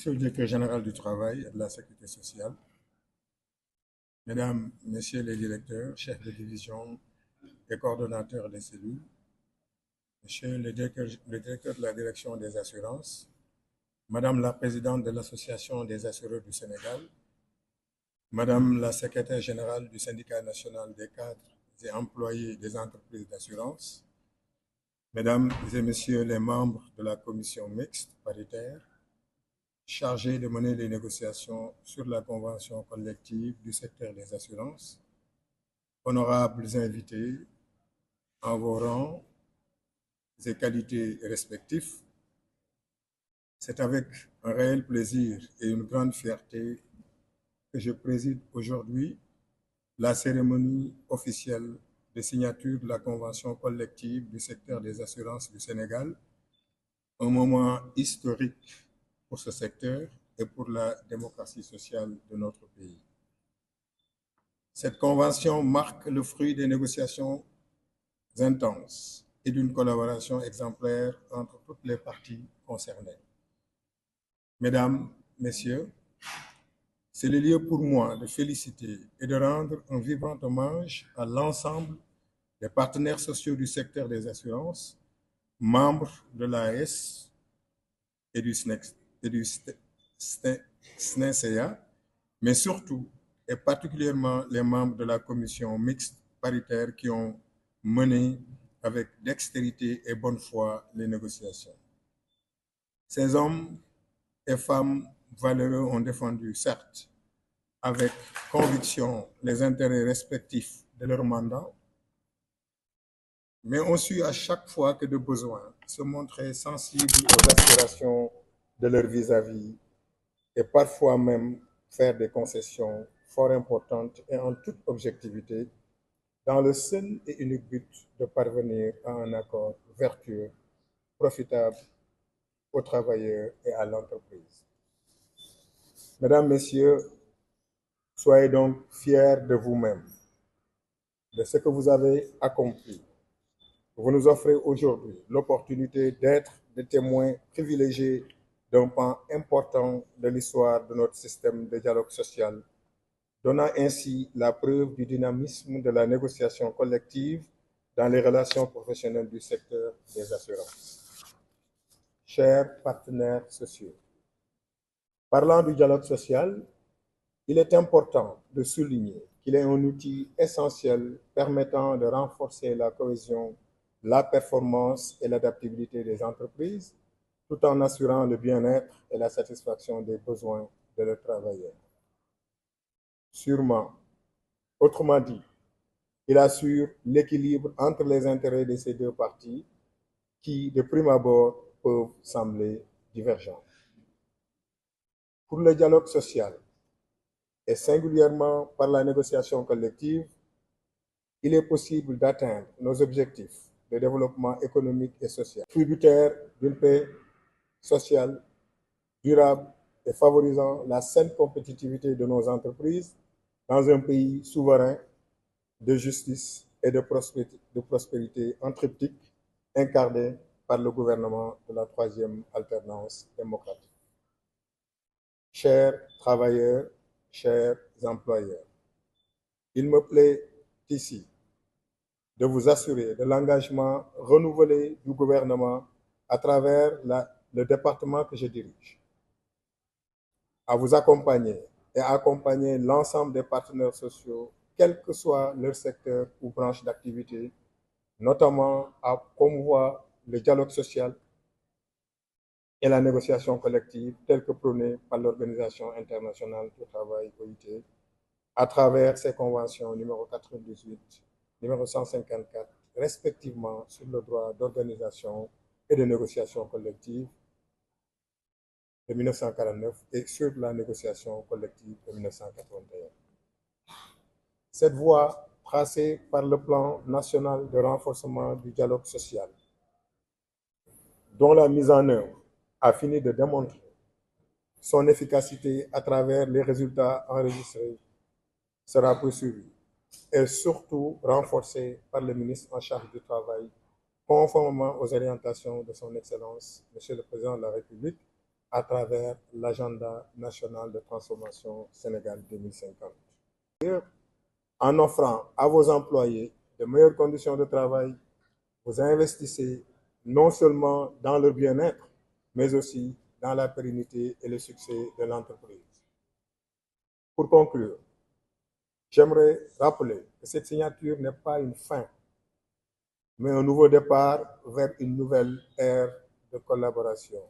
Monsieur le directeur général du travail et de la sécurité sociale, mesdames, messieurs les directeurs, chefs de division et coordonnateurs des cellules, monsieur le directeur de la direction des assurances, madame la présidente de l'association des assureurs du Sénégal, madame la secrétaire générale du syndicat national des cadres et employés des entreprises d'assurance, mesdames et messieurs les membres de la commission mixte paritaire, chargé de mener les négociations sur la convention collective du secteur des assurances, honorables invités en vos rangs et qualités respectifs, c'est avec un réel plaisir et une grande fierté que je préside aujourd'hui la cérémonie officielle de signature de la convention collective du secteur des assurances du Sénégal, un moment historique pour ce secteur et pour la démocratie sociale de notre pays. Cette convention marque le fruit des négociations intenses et d'une collaboration exemplaire entre toutes les parties concernées. Mesdames, Messieurs, c'est le lieu pour moi de féliciter et de rendre un vibrant hommage à l'ensemble des partenaires sociaux du secteur des assurances, membres de l'AS et du SNECEA, mais surtout et particulièrement les membres de la commission mixte paritaire qui ont mené avec dextérité et bonne foi les négociations. Ces hommes et femmes valeureux ont défendu, certes, avec conviction les intérêts respectifs de leur mandat, mais ont su à chaque fois que de besoin se montrer sensibles aux aspirations de leur vis-à-vis et parfois même faire des concessions fort importantes et en toute objectivité dans le seul et unique but de parvenir à un accord vertueux, profitable aux travailleurs et à l'entreprise. Mesdames, Messieurs, soyez donc fiers de vous-mêmes, de ce que vous avez accompli. Vous nous offrez aujourd'hui l'opportunité d'être des témoins privilégiés d'un pan important de l'histoire de notre système de dialogue social, donnant ainsi la preuve du dynamisme de la négociation collective dans les relations professionnelles du secteur des assurances. Chers partenaires sociaux, parlant du dialogue social, il est important de souligner qu'il est un outil essentiel permettant de renforcer la cohésion, la performance et l'adaptabilité des entreprises, tout en assurant le bien-être et la satisfaction des besoins de leurs travailleurs. Sûrement, autrement dit, il assure l'équilibre entre les intérêts de ces deux parties qui, de prime abord, peuvent sembler divergents. Pour le dialogue social, et singulièrement par la négociation collective, il est possible d'atteindre nos objectifs de développement économique et social, tributaire d'une paix sociale, durable et favorisant la saine compétitivité de nos entreprises dans un pays souverain, de justice et de prospérité en triptyque incarné par le gouvernement de la troisième alternance démocratique. Chers travailleurs, chers employeurs, il me plaît ici de vous assurer de l'engagement renouvelé du gouvernement à travers le département que je dirige, à vous accompagner et à accompagner l'ensemble des partenaires sociaux, quel que soit leur secteur ou branche d'activité, notamment à promouvoir le dialogue social et la négociation collective telle que prônée par l'Organisation internationale du travail, OIT, à travers ses conventions numéro 98, numéro 154, respectivement sur le droit d'organisation et de négociation collective de 1949 et sur la négociation collective de 1981. Cette voie tracée par le plan national de renforcement du dialogue social, dont la mise en œuvre a fini de démontrer son efficacité à travers les résultats enregistrés, sera poursuivie et surtout renforcée par le ministre en charge du Travail, conformément aux orientations de son Excellence, Monsieur le Président de la République, à travers l'agenda national de transformation Sénégal 2050. En offrant à vos employés de meilleures conditions de travail, vous investissez non seulement dans leur bien-être, mais aussi dans la pérennité et le succès de l'entreprise. Pour conclure, j'aimerais rappeler que cette signature n'est pas une fin, mais un nouveau départ vers une nouvelle ère de collaboration,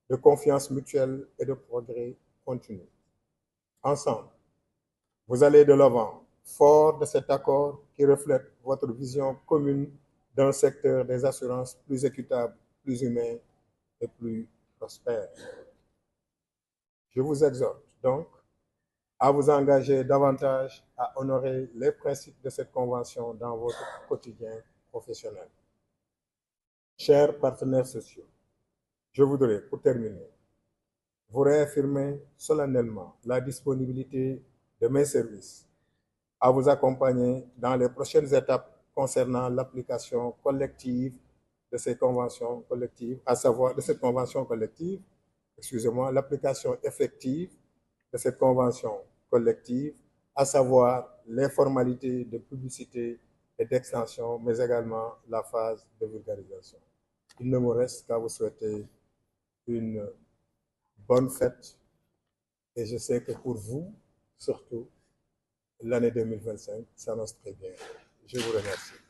de confiance mutuelle et de progrès continu. Ensemble, vous allez de l'avant, fort de cet accord qui reflète votre vision commune d'un secteur des assurances plus équitable, plus humain et plus prospère. Je vous exhorte donc à vous engager davantage à honorer les principes de cette convention dans votre quotidien professionnel. Chers partenaires sociaux, je voudrais, pour terminer, vous réaffirmer solennellement la disponibilité de mes services à vous accompagner dans les prochaines étapes concernant l'application collective de ces conventions collectives, à savoir de cette convention collective, excusez-moi, l'application effective de cette convention collective, à savoir les formalités de publicité et d'extension, mais également la phase de vulgarisation. Il ne me reste qu'à vous souhaiter une bonne fête et je sais que pour vous, surtout, l'année 2025 s'annonce très bien. Je vous remercie.